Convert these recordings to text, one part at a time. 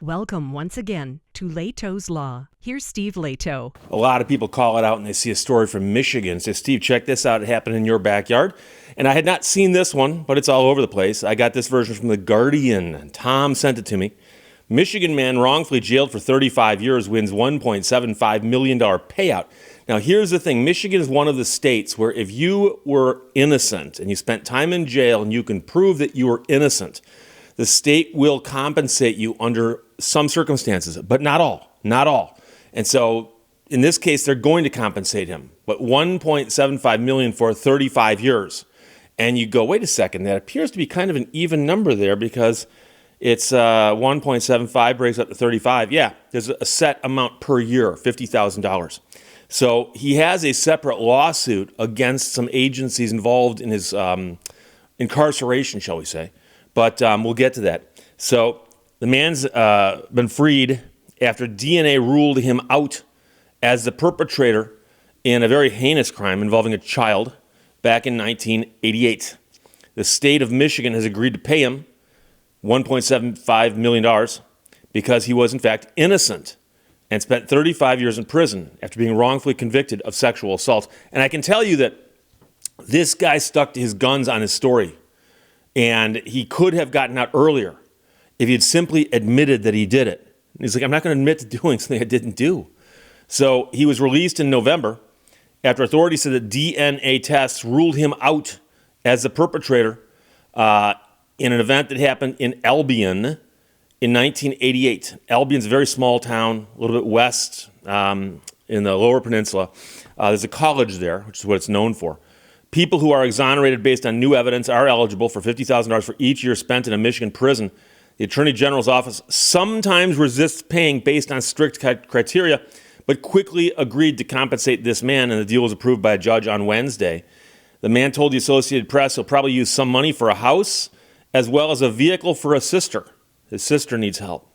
Welcome once again to Lehto's Law. Here's Steve Lehto. A lot of people call it out and they see a story from Michigan. Say, Steve, check this out. It happened in your backyard. And I had not seen this one, but it's all over the place. I got this version from The Guardian. Tom sent it to me. Michigan man wrongfully jailed for 35 years wins $1.75 million payout. Now, here's the thing. Michigan is one of the states where if you were innocent and you spent time in jail and you can prove that you were innocent, the state will compensate you under some circumstances, but not all. And so in this case, they're going to compensate him, but $1.75 million for 35 years. And you go, wait a second, that appears to be kind of an even number there because it's 1.75 breaks up to 35. Yeah, there's a set amount per year, $50,000. So he has a separate lawsuit against some agencies involved in his incarceration, shall we say. But we'll get to that. So the man's been freed after DNA ruled him out as the perpetrator in a very heinous crime involving a child back in 1988. The state of Michigan has agreed to pay him $1.75 million because he was, in fact, innocent and spent 35 years in prison after being wrongfully convicted of sexual assault. And I can tell you that this guy stuck to his guns on his story. And he could have gotten out earlier if he had simply admitted that he did it. And he's like, I'm not going to admit to doing something I didn't do. So he was released in November after authorities said that DNA tests ruled him out as the perpetrator in an event that happened in Albion in 1988. Albion's a very small town, a little bit west in the Lower Peninsula. There's a college there, which is what it's known for. People who are exonerated based on new evidence are eligible for $50,000 for each year spent in a Michigan prison. The Attorney General's office sometimes resists paying based on strict criteria, but quickly agreed to compensate this man, and the deal was approved by a judge on Wednesday. The man told the Associated Press he'll probably use some money for a house as well as a vehicle for a sister. His sister needs help.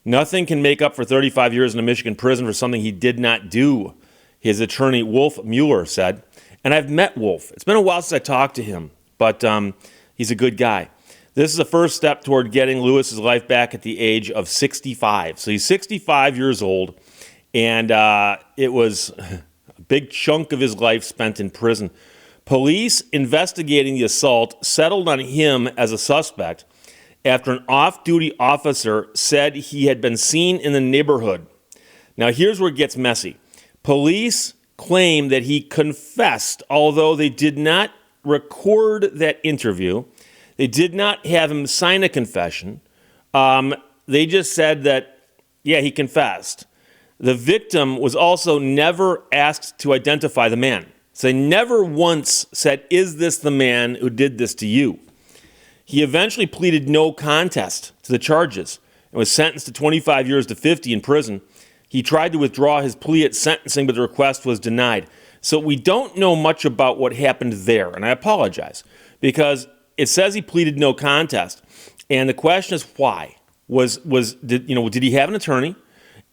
Nothing can make up for 35 years in a Michigan prison for something he did not do, his attorney Wolf Mueller said. And I've met Wolf. It's been a while since I talked to him, but he's a good guy. This is the first step toward getting Lewis's life back at the age of 65. So he's 65 years old, and it was a big chunk of his life spent in prison. Police investigating the assault settled on him as a suspect after an off-duty officer said he had been seen in the neighborhood. Now here's where it gets messy. Police claim that he confessed, although they did not record that interview. They did not have him sign a confession. They just said that, yeah, he confessed. The victim was also never asked to identify the man. So they never once said, is this the man who did this to you? He eventually pleaded no contest to the charges and was sentenced to 25 years to 50 in prison. He tried to withdraw his plea at sentencing, but the request was denied. So we don't know much about what happened there, and I apologize, because it says he pleaded no contest, and the question is why? Did he have an attorney,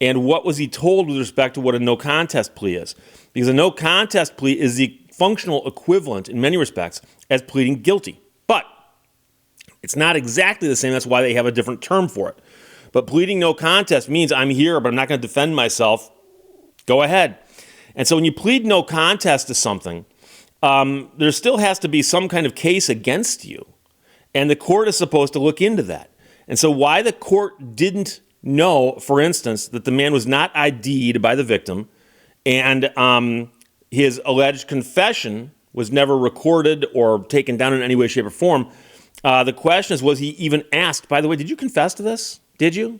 and what was he told with respect to what a no contest plea is? Because a no contest plea is the functional equivalent in many respects as pleading guilty, but it's not exactly the same. That's why they have a different term for it. But pleading no contest means I'm here, but I'm not going to defend myself. Go ahead. And so when you plead no contest to something, there still has to be some kind of case against you. And the court is supposed to look into that. And so why the court didn't know, for instance, that the man was not ID'd by the victim and his alleged confession was never recorded or taken down in any way, shape, or form, the question is, was he even asked, by the way, did you confess to this? Did you?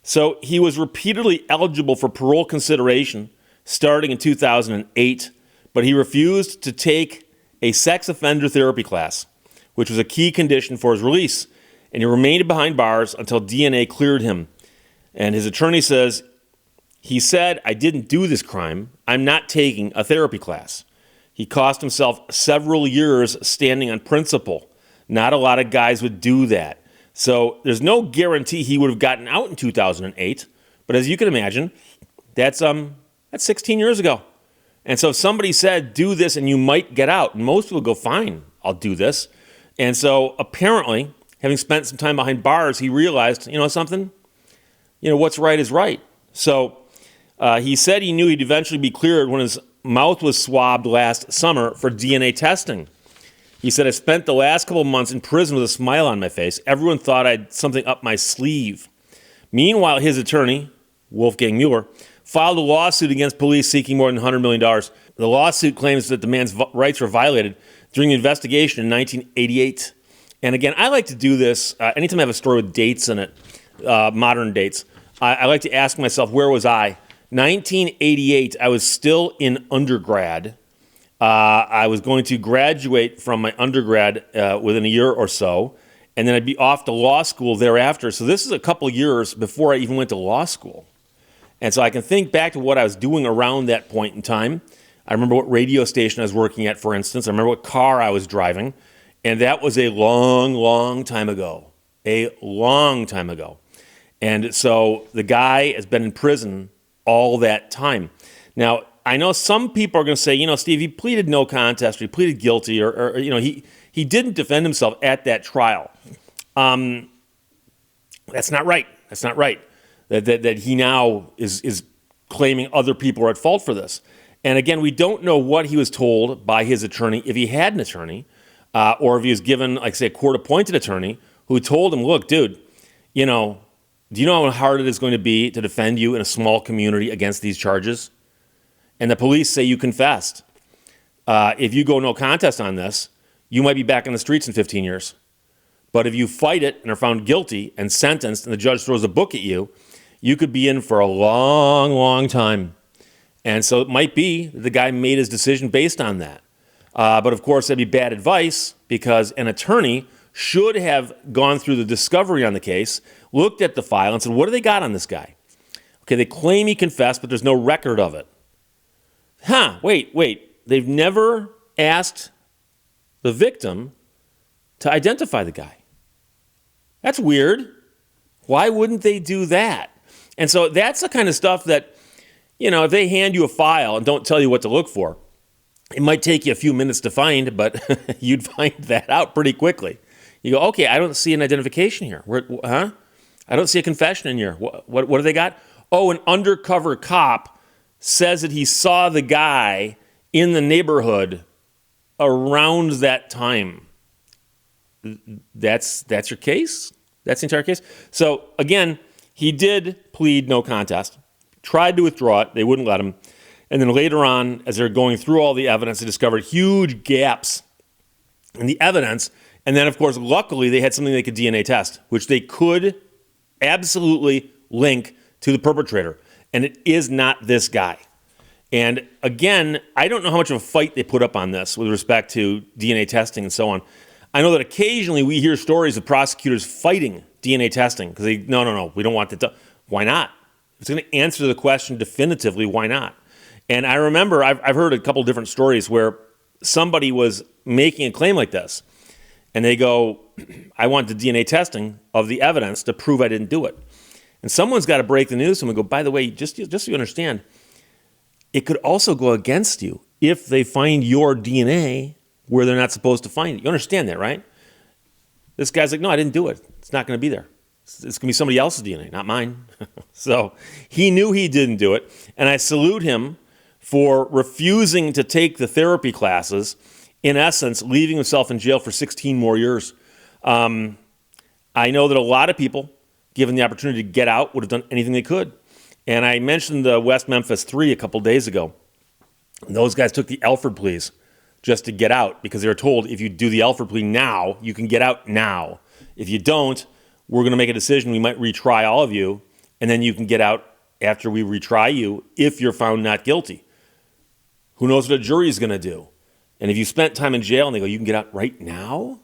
So he was repeatedly eligible for parole consideration starting in 2008, but he refused to take a sex offender therapy class, which was a key condition for his release, and he remained behind bars until DNA cleared him. And his attorney says, he said, I didn't do this crime. I'm not taking a therapy class. He cost himself several years standing on principle. Not a lot of guys would do that. So there's no guarantee he would have gotten out in 2008. But as you can imagine, that's 16 years ago. And so if somebody said, do this and you might get out, and most people go, fine, I'll do this. And so apparently, having spent some time behind bars, he realized, you know something? what's right is right. So he said he knew he'd eventually be cleared when his mouth was swabbed last summer for DNA testing. He said, I spent the last couple of months in prison with a smile on my face. Everyone thought I had something up my sleeve. Meanwhile, his attorney, Wolfgang Mueller, filed a lawsuit against police seeking more than $100 million. The lawsuit claims that the man's rights were violated during the investigation in 1988. And again, I like to do this anytime I have a story with dates in it, modern dates. I like to ask myself, where was I? 1988, I was still in undergrad. I was going to graduate from my undergrad within a year or so, and then I'd be off to law school thereafter. So this is a couple of years before I even went to law school. And so I can think back to what I was doing around that point in time. I remember what radio station I was working at, for instance. I remember what car I was driving. And that was a long, long time ago. A long time ago. And so the guy has been in prison all that time. Now, I know some people are going to say, Steve, he pleaded no contest, or he pleaded guilty, or he didn't defend himself at that trial. That's not right. That's not right. That he now is claiming other people are at fault for this. And again, we don't know what he was told by his attorney, if he had an attorney, or if he was given, like say, a court-appointed attorney who told him, look, dude, do you know how hard it is going to be to defend you in a small community against these charges? And the police say you confessed. If you go no contest on this, you might be back in the streets in 15 years. But if you fight it and are found guilty and sentenced and the judge throws a book at you, you could be in for a long, long time. And so it might be that the guy made his decision based on that. But of course, that'd be bad advice because an attorney should have gone through the discovery on the case, looked at the file and said, what do they got on this guy? Okay, they claim he confessed, but there's no record of it. Wait. They've never asked the victim to identify the guy. That's weird. Why wouldn't they do that? And so that's the kind of stuff that, if they hand you a file and don't tell you what to look for, it might take you a few minutes to find, but you'd find that out pretty quickly. You go, okay, I don't see an identification here. I don't see a confession in here. What do they got? Oh, an undercover cop says that he saw the guy in the neighborhood around that time. That's your case? That's the entire case? So again, he did plead no contest, tried to withdraw it. They wouldn't let him. And then later on, as they're going through all the evidence, they discovered huge gaps in the evidence. And then, of course, luckily, they had something they could DNA test, which they could absolutely link to the perpetrator. And it is not this guy. And again, I don't know how much of a fight they put up on this with respect to DNA testing and so on. I know that occasionally we hear stories of prosecutors fighting DNA testing because no, we don't want that. Why not? If it's going to answer the question definitively, why not? And I remember I've heard a couple different stories where somebody was making a claim like this. And they go, I want the DNA testing of the evidence to prove I didn't do it. And someone's got to break the news to them and go, by the way, just so you understand, it could also go against you if they find your DNA where they're not supposed to find it. You understand that, right? This guy's like, no, I didn't do it. It's not going to be there. It's going to be somebody else's DNA, not mine. So he knew he didn't do it. And I salute him for refusing to take the therapy classes, in essence, leaving himself in jail for 16 more years. I know that a lot of people, given the opportunity to get out, would have done anything they could. And I mentioned the West Memphis 3 a couple days ago. And those guys took the Alford pleas just to get out because they were told if you do the Alford plea now, you can get out now. If you don't, we're going to make a decision. We might retry all of you, and then you can get out after we retry you if you're found not guilty. Who knows what a jury is going to do? And if you spent time in jail and they go, you can get out right now?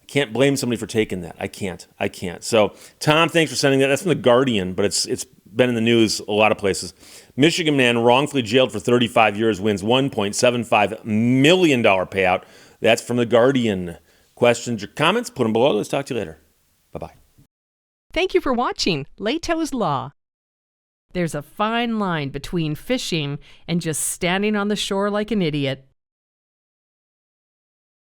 I can't blame somebody for taking that. I can't. So, Tom, thanks for sending that. That's from The Guardian, but it's been in the news a lot of places. Michigan man wrongfully jailed for 35 years wins $1.75 million payout. That's from The Guardian. Questions or comments? Put them below. Let's talk to you later. Bye-bye. Thank you for watching Lehto's Law. There's a fine line between fishing and just standing on the shore like an idiot.